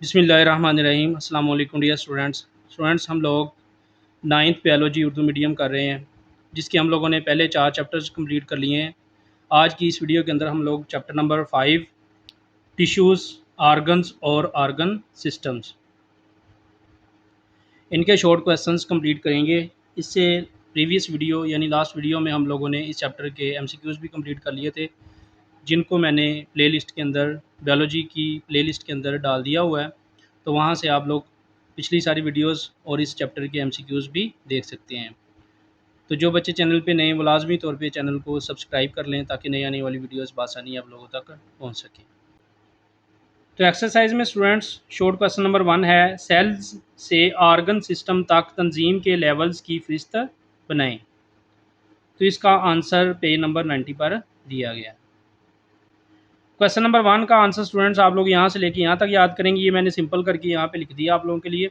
बिस्मिल्लाहिर्रहमानिर्रहीम। अस्सलाम वालेकुम डियर स्टूडेंट्स हम लोग नाइन्थ बायोलॉजी उर्दू मीडियम कर रहे हैं, जिसके हम लोगों ने पहले 4 चैप्टर्स कंप्लीट कर लिए हैं। आज की इस वीडियो के अंदर हम लोग चैप्टर नंबर 5 टिश्यूज़, आर्गन्स और आर्गन सिस्टम्स, इनके शॉर्ट क्वेश्चंस कंप्लीट करेंगे। इससे प्रीवियस वीडियो यानी लास्ट वीडियो में हम लोगों ने इस चैप्टर के एमसीक्यूज़ भी कंप्लीट कर लिए थे, जिनको मैंने प्लेलिस्ट के अंदर, बायोलॉजी की प्लेलिस्ट के अंदर डाल दिया हुआ है। तो वहाँ से आप लोग पिछली सारी वीडियोस और इस चैप्टर के एमसीक्यूज़ भी देख सकते हैं। तो जो बच्चे चैनल पे नए हैं वो लाजमी तौर पे चैनल को सब्सक्राइब कर लें, ताकि नई आने वाली वीडियोस बआसानी आप लोगों तक पहुँच सकें। तो एक्सरसाइज में स्टूडेंट्स शॉर्ट क्वेश्चन नंबर 1 है, सेल्स से आर्गन सिस्टम तक तंजीम के लेवल्स की फहरिस्त बनाएं। तो इसका आंसर पेज नंबर 90 पर दिया गया है। क्वेश्चन नंबर 1 का आंसर स्टूडेंट्स आप लोग यहाँ से लेके यहाँ तक याद करेंगे। ये मैंने सिंपल करके यहाँ पे लिख दिया आप लोगों के लिए।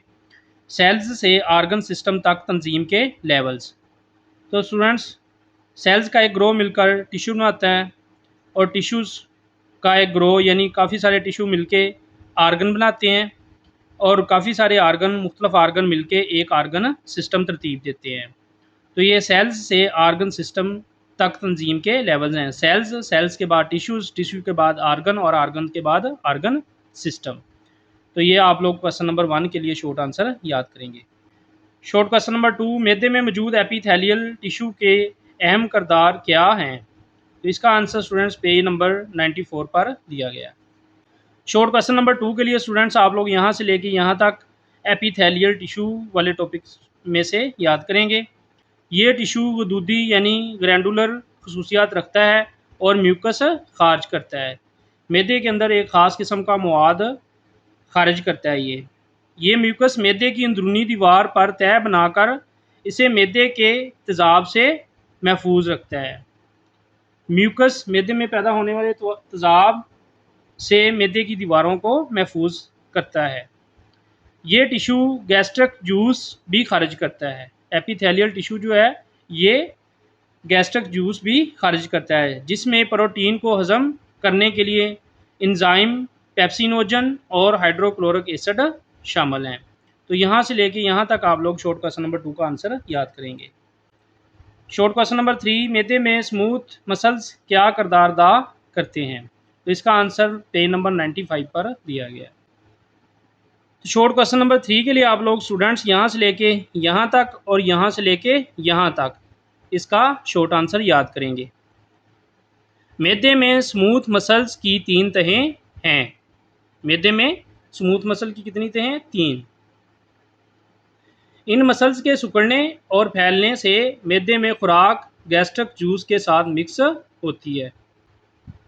सेल्स से आर्गन सिस्टम तक तंजीम के लेवल्स। तो स्टूडेंट्स, सेल्स का एक ग्रो मिलकर टिश्यू बनाता है, और टिश्यूज़ का एक ग्रो यानी काफ़ी सारे टिश्यू मिलके आर्गन बनाते हैं, और काफ़ी सारे आर्गन, मुख्तलिफ आर्गन मिलके एक आर्गन सिस्टम तरतीब देते हैं। तो ये सेल्स से आर्गन सिस्टम तक तंजीम के लेवल्स हैं। सेल्स के बाद टिश्यूज़, टिश्यू के बाद आर्गन, और आर्गन के बाद आर्गन सिस्टम। तो ये आप लोग क्वेश्चन नंबर 1 के लिए शॉर्ट आंसर याद करेंगे। शॉर्ट क्वेश्चन नंबर 2, मैदे में मौजूद एपिथेलियल टिश्यू के अहम किरदार क्या हैं। तो इसका आंसर स्टूडेंट्स पेज नंबर 94 पर दिया गया है। शॉर्ट क्वेश्चन नंबर 2 के लिए स्टूडेंट्स आप लोग यहाँ से लेके यहाँ तक एपिथेलियल टिश्यू वाले टॉपिक्स में से याद करेंगे। ये टिश्यू वदूदी यानी ग्रैंडुलर खसूसियात रखता है और म्यूकस खारिज करता है। मैदे के अंदर एक ख़ास किस्म का मवाद खारिज करता है। ये म्यूकस मैदे की अंदरूनी दीवार पर तह बनाकर इसे मैदे के तेज़ाब से महफूज रखता है। म्यूकस मैदे में पैदा होने वाले तेज़ाब से मैदे की दीवारों को महफूज करता है। ये टिश्यू गैस्ट्रिक जूस भी खारिज करता है। एपिथेलियल टिश्यू जो है ये गैस्ट्रिक जूस भी खारिज करता है, जिसमें प्रोटीन को हज़म करने के लिए एंजाइम, पेप्सिनोजन और हाइड्रोक्लोरिक एसिड शामिल हैं। तो यहाँ से लेके यहाँ तक आप लोग शॉर्ट क्वेश्चन नंबर 2 का आंसर याद करेंगे। शॉर्ट क्वेश्चन नंबर 3, मैदे में स्मूथ मसल्स क्या किरदार अदा करते हैं। तो इसका आंसर पेज नंबर 95 पर दिया गया है। तो शॉर्ट क्वेश्चन नंबर 3 के लिए आप लोग स्टूडेंट्स यहाँ से लेके यहाँ तक और यहाँ से लेके यहाँ तक इसका शॉर्ट आंसर याद करेंगे। मैदे में स्मूथ मसल्स की 3 तहें हैं। मैदे में स्मूथ मसल की कितनी तहें? 3। इन मसल्स के सिकुड़ने और फैलने से मैदे में खुराक गैस्ट्रिक जूस के साथ मिक्स होती है।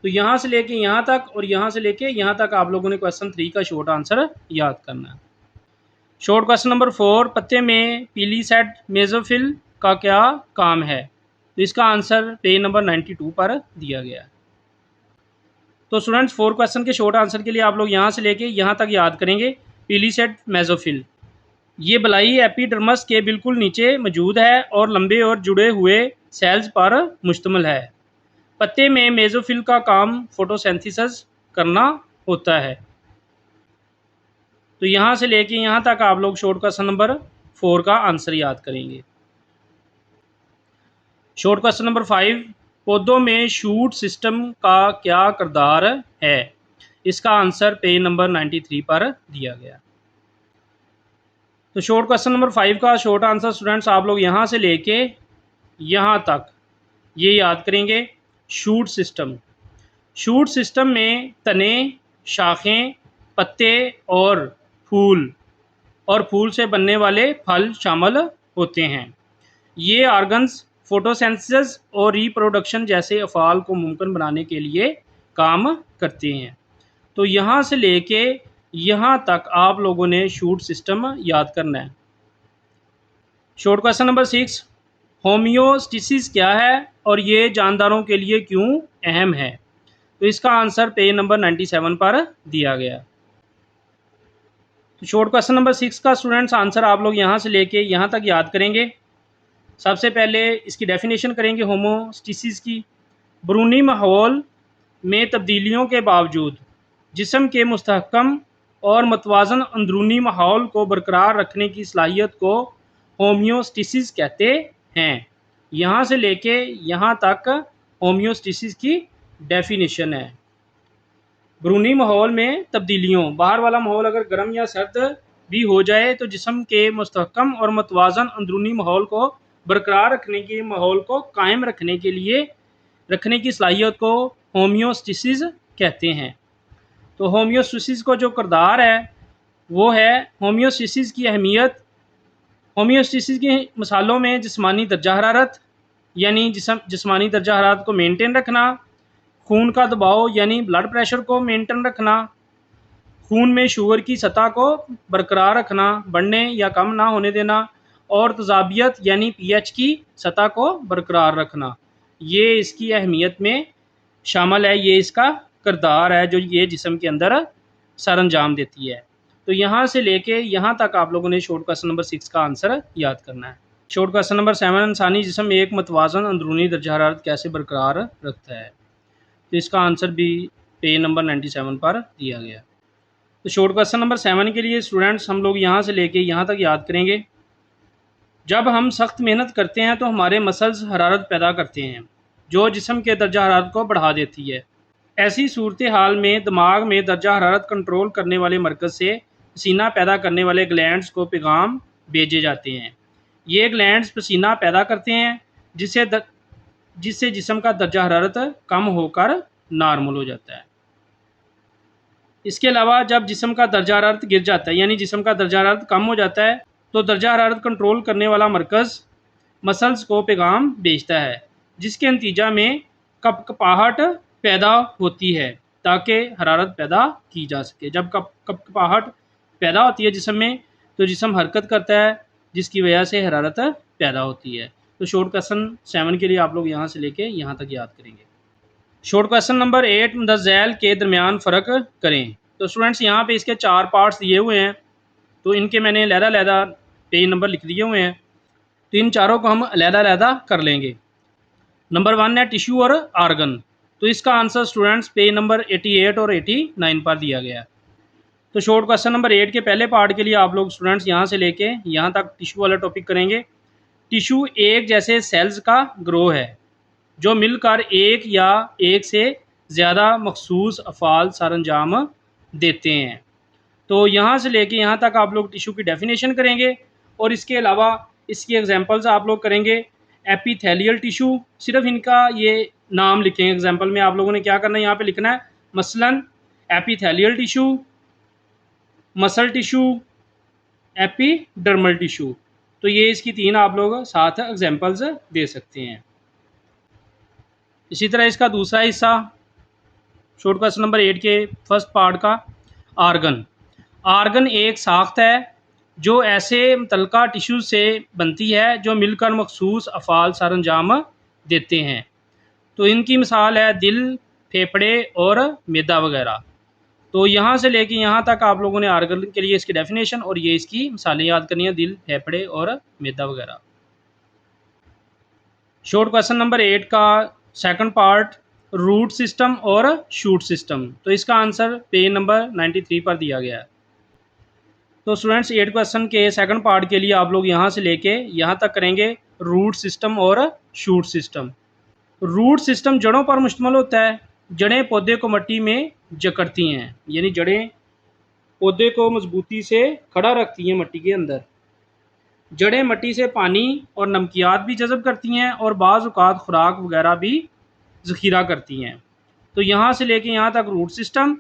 तो यहाँ से लेके यहाँ तक और यहाँ से लेके यहाँ तक आप लोगों ने क्वेश्चन 3 का शॉर्ट आंसर याद करना है। शॉर्ट क्वेश्चन नंबर 4, पत्ते में पीलीसेड मेसोफिल का क्या काम है। तो इसका आंसर पेज नंबर 92 पर दिया गया है। तो स्टूडेंट्स 4 क्वेश्चन के शॉर्ट आंसर के लिए आप लोग यहाँ से लेके यहाँ तक याद करेंगे। पीलीसेड मेसोफिल ये बलाई एपिडर्मस के बिल्कुल नीचे मौजूद है और लंबे और जुड़े हुए सेल्स पर मुश्तमिल है। पत्ते में मेसोफिल का काम फोटोसिंथेसिस करना होता है। तो यहाँ से लेके यहाँ तक आप लोग शॉर्ट क्वेश्चन नंबर 4 का आंसर याद करेंगे। शॉर्ट क्वेश्चन नंबर 5, पौधों में शूट सिस्टम का क्या किरदार है। इसका आंसर पेज नंबर 93 पर दिया गया। तो शॉर्ट क्वेश्चन नंबर 5 का शॉर्ट आंसर स्टूडेंट्स आप लोग यहाँ से लेके यहाँ तक ये याद करेंगे। शूट सिस्टम, शूट सिस्टम में तने, शाखें, पत्ते और फूल से बनने वाले फल शामिल होते हैं। ये आर्गन्स फोटोसिंथेसिस और रिप्रोडक्शन जैसे अफ़ाल को मुमकिन बनाने के लिए काम करते हैं। तो यहाँ से लेके यहाँ तक आप लोगों ने शूट सिस्टम याद करना है। शॉर्ट क्वेश्चन नंबर 6, होमियोस्टेसिस क्या है और ये जानदारों के लिए क्यों अहम है। तो इसका आंसर पेज नंबर 97 पर दिया गया। तो शॉर्ट क्वेश्चन नंबर 6 का स्टूडेंट्स आंसर आप लोग यहाँ से लेके यहाँ तक याद करेंगे। सबसे पहले इसकी डेफिनेशन करेंगे होमोस्टेसिस की। बैरूनी माहौल में तब्दीलियों के बावजूद जिस्म के मुस्तहकम और मतवाज़न अंदरूनी माहौल को बरकरार रखने की सलाहियत को होम्योस्टेसिस कहते हैं। यहाँ से लेके यहाँ तक होम्योस्टेसिस की डेफिनेशन है। बैरूनी माहौल में तब्दीलियों, बाहर वाला माहौल अगर गर्म या सर्द भी हो जाए तो जिस्म के मुस्तहकम और मतवाज़न अंदरूनी माहौल को बरकरार रखने की, माहौल को कायम रखने के लिए रखने की सलाहियत को होम्योस्टेसिस कहते हैं। तो होम्योस्टेसिस को जो किरदार है वो है, होम्योस्टेसिस की अहमियत, होम्योस्टेसिस की मिसालों में जिस्मानी दर्जा हरारत यानी जिस्मानी दर्जा हरारत को मेंटेन रखना, खून का दबाव यानी ब्लड प्रेशर को मेंटेन रखना, खून में शुगर की सतह को बरकरार रखना, बढ़ने या कम ना होने देना, और तजाबियत यानी पीएच की सतह को बरकरार रखना। ये इसकी अहमियत में शामिल है, ये इसका किरदार है जो ये जिस्म के अंदर सर अंजाम देती है। तो यहाँ से लेके यहाँ तक आप लोगों ने शॉर्ट क्वेश्चन नंबर 6 का आंसर याद करना है। शॉर्ट क्वेश्चन नंबर 7, इंसानी जिस्म एक मतवाज़न अंदरूनी दर्जा हरारत कैसे बरकरार रखता है। तो इसका आंसर भी पेज नंबर 97 पर दिया गया। तो शॉर्ट क्वेश्चन नंबर 7 के लिए स्टूडेंट्स हम लोग यहाँ से लेके यहाँ तक याद करेंगे। जब हम सख्त मेहनत करते हैं तो हमारे मसल्स हरारत पैदा करते हैं जो जिस्म के दर्जा हरारत को बढ़ा देती है। ऐसी सूरत हाल में दिमाग में दर्जा हरारत कंट्रोल करने वाले मरकज़ से पसीना पैदा करने वाले ग्लैंड्स को पैगाम भेजे जाते हैं। ये ग्लैंड्स पसीना पैदा करते हैं जिससे जिस्म का दर्जा हरारत कम होकर नॉर्मल हो जाता है। इसके अलावा जब जिस्म का दर्जा हरारत गिर जाता है यानी जिस्म का दर्जा हरारत कम हो जाता है तो दर्जा हरारत कंट्रोल करने वाला मरकज़ मसल्स को पैगाम भेजता है जिसके नतीजा में कपकपाहट पैदा होती है ताकि हरारत पैदा की जा सके। जब कपकपाहट पैदा होती है जिस्म में तो जिस्म हरकत करता है जिसकी वजह से हरारत पैदा होती है। तो शॉर्ट क्वेश्चन 7 के लिए आप लोग यहाँ से लेके यहाँ तक याद करेंगे। शॉर्ट क्वेश्चन नंबर 8, मुंतज़ैल के दरमियान फ़र्क करें। तो स्टूडेंट्स यहाँ पे इसके 4 पार्ट्स दिए हुए हैं, तो इनके मैंने अलग-अलग पेज नंबर लिख दिए हुए हैं, तो इन चारों को हम अलग-अलग कर लेंगे। नंबर 1 है टिश्यू और आर्गन। तो इसका आंसर स्टूडेंट्स पेज नंबर 88 और 89 पर दिया गया है। तो शॉर्ट क्वेश्चन नंबर 8 के पहले पार्ट के लिए आप लोग स्टूडेंट्स यहाँ से लेके यहाँ तक टिश्यू वाला टॉपिक करेंगे। टिश्यू एक जैसे सेल्स का ग्रोह है जो मिलकर एक या एक से ज़्यादा मखसूस अफ़ाल सर अंजाम देते हैं। तो यहाँ से लेके यहाँ तक आप लोग टिश्यू की डेफिनेशन करेंगे और इसके अलावा इसकी एग्जांपल्स आप लोग करेंगे। एपिथेलियल टिश्यू, सिर्फ इनका ये नाम लिखेंगे। एग्जांपल में आप लोगों ने क्या करना है, यहाँ पे लिखना है मसलन epithelial tissue, muscle tissue, epidermal tissue. तो ये इसकी 3 आप लोग साथ एग्जांपल्स दे सकते हैं। इसी तरह इसका दूसरा हिस्सा शॉर्ट क्वेश्चन नंबर 8 के फर्स्ट पार्ट का, आर्गन। आर्गन एक साख्त है जो ऐसे मुतल्लिका टिश्यू से बनती है जो मिलकर मखसूस अफ़ाल सर अंजाम देते हैं। तो इनकी मिसाल है दिल, फेफड़े और मैदा वगैरह। तो यहाँ से लेके यहाँ तक आप लोगों ने आर्गन के लिए इसकी डेफिनेशन और ये इसकी मिसालें याद करनी है, दिल, फेफड़े और मैदा वगैरह। शॉर्ट क्वेश्चन नंबर 8 का सेकंड पार्ट, रूट सिस्टम और शूट सिस्टम। तो इसका आंसर पेज नंबर 93 पर दिया गया है। तो स्टूडेंट्स 8 क्वेश्चन के सेकंड पार्ट के लिए आप लोग यहाँ से लेके यहाँ तक करेंगे रूट सिस्टम और शूट सिस्टम। रूट सिस्टम जड़ों पर मुश्तमिल होता है। जड़ें पौधे को मिट्टी में जकड़ती हैं, यानी जड़ें पौधे को मजबूती से खड़ा रखती हैं मिट्टी के अंदर। जड़ें मिट्टी से पानी और नमकियात भी जज़ब करती हैं और बाज़ औक़ात खुराक वगैरह भी ज़ख़ीरा करती हैं। तो यहाँ से लेके यहाँ तक रूट सिस्टम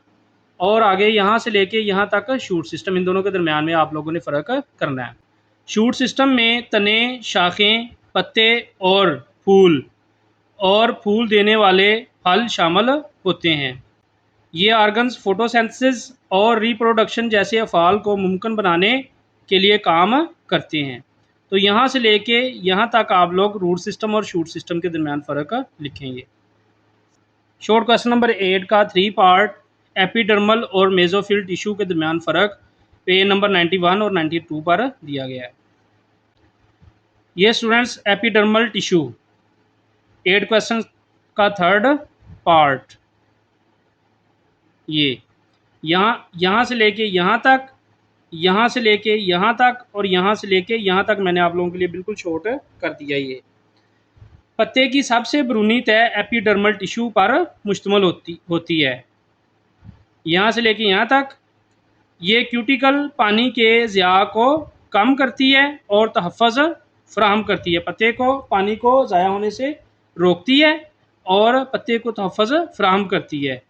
और आगे यहाँ से लेके यहाँ तक शूट सिस्टम, इन दोनों के दरमियान में आप लोगों ने फ़र्क करना है। शूट सिस्टम में तने, शाखें, पत्ते और फूल देने वाले फल शामिल होते हैं। ये आर्गन्स फोटोसिंथेसिस और रिप्रोडक्शन जैसे अफ़ाल को मुमकिन बनाने के लिए काम करते हैं। तो यहाँ से लेके यहाँ तक आप लोग रूट सिस्टम और शूट सिस्टम के दरमियान फ़र्क लिखेंगे। शॉर्ट क्वेश्चन नंबर 8 का 3 पार्ट, एपिडर्मल और मेसोफिल टिश्यू के दरमियान फ़र्क, पेज नंबर 91 और 92 पर दिया गया है। ये स्टूडेंट्स एपिडर्मल टिश्यू 8 क्वेश्चन का थर्ड पार्ट। ये यहाँ से लेके यहाँ तक, यहाँ से लेके यहाँ तक और यहाँ से लेके यहाँ तक मैंने आप लोगों के लिए बिल्कुल शॉर्ट कर दिया। ये पत्ते की सबसे बरूनी तय एपिडर्मल टिश्यू पर मुश्तमिल होती है। यहाँ से लेके यहाँ तक ये क्यूटिकल पानी के ज़िया को कम करती है और तहफ़्फ़ुज़ फ़राहम करती है। पत्ते को पानी को ज़ाया होने से रोकती है और पत्ते को तहफ़्फ़ुज़ फ़राहम करती है।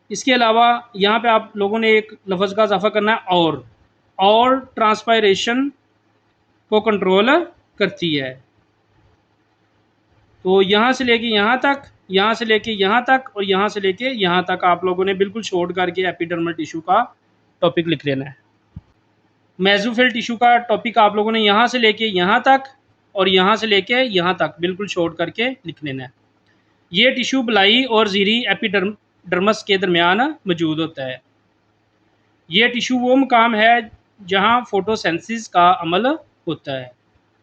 इसके अलावा यहाँ पे आप लोगों ने एक लफ्ज़ का इजाफ़ा करना है और ट्रांसपायरेशन को कंट्रोल करती है। तो यहाँ से लेके यहाँ तक, यहाँ से लेके यहाँ तक और यहाँ से लेके यहाँ तक आप लोगों ने बिल्कुल शॉर्ट करके एपिडर्मल टिश्यू का टॉपिक लिख लेना है। मेसोफिल टिश्यू का टॉपिक आप लोगों ने यहाँ से लेके यहाँ तक और यहाँ से लेके यहाँ तक बिल्कुल शॉर्ट करके लिख लेना है। ये टिश्यू बलाई और ज़ीरी एपिडर्मस के दरमियान मौजूद होता है। ये टिश्यू वो मकाम है जहाँ फोटोसेंसिस का अमल होता है।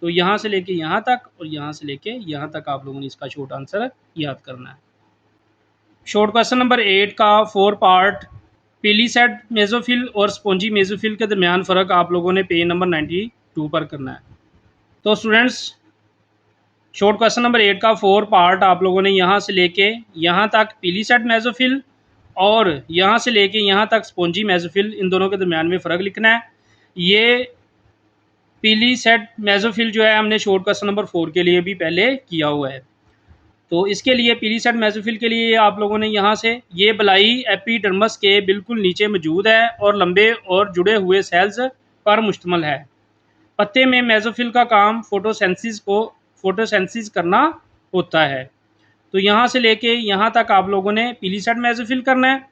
तो यहाँ से लेके यहाँ तक और यहाँ से लेके यहाँ तक आप लोगों ने इसका शॉर्ट आंसर याद करना है। शॉर्ट क्वेश्चन नंबर 8 का 4 पार्ट पीलीसेड मेसोफिल और स्पॉन्जी मेसोफिल के दरमियान फ़र्क आप लोगों ने पेज नंबर 92 पर करना है। तो स्टूडेंट्स, शॉर्ट क्वेश्चन नंबर 8 का 4 पार्ट आप लोगों ने यहाँ से लेके यहाँ तक पीलीसेड मेसोफिल और यहाँ से लेके यहाँ तक स्पॉन्जी मेसोफिल, इन दोनों के दरमियान में फ़र्क लिखना है। ये पीलीसेड मेसोफिल जो है हमने शॉर्ट क्वेश्चन नंबर 4 के लिए भी पहले किया हुआ है। तो इसके लिए पीलीसेड मेसोफिल के लिए आप लोगों ने यहाँ से ये बलाई एपिडर्मस के बिल्कुल नीचे मौजूद है और लंबे और जुड़े हुए सेल्स पर मुश्तमिल है। पत्ते में मेसोफिल का काम फोटोसेंसिस करना होता है। तो यहाँ से लेके यहाँ तक आप लोगों ने पीलीसेड मेसोफिल करना है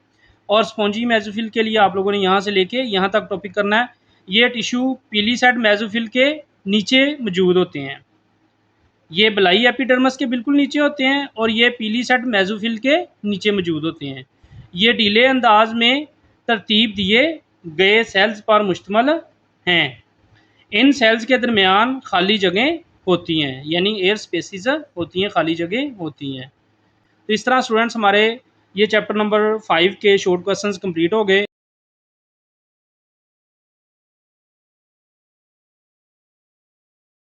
और स्पॉन्जी मेसोफिल के लिए आप लोगों ने यहाँ से लेके यहाँ तक टॉपिक करना है। ये टिश्यू पीलीसेड मेसोफिल के नीचे मौजूद होते हैं। ये बलाई एपिडर्मस के बिल्कुल नीचे होते हैं और ये पीलीसेड मेसोफिल के नीचे मौजूद होते हैं। ये ढीले अंदाज में तरतीब दिए गए सेल्स पर मुश्तमिल हैं। इन सेल्स के दरमियान खाली जगह होती हैं, यानी एयर स्पेसिस होती हैं, खाली जगह होती हैं। तो इस तरह स्टूडेंट्स हमारे ये चैप्टर नंबर 5 के शॉर्ट क्वेश्चंस कंप्लीट हो गए।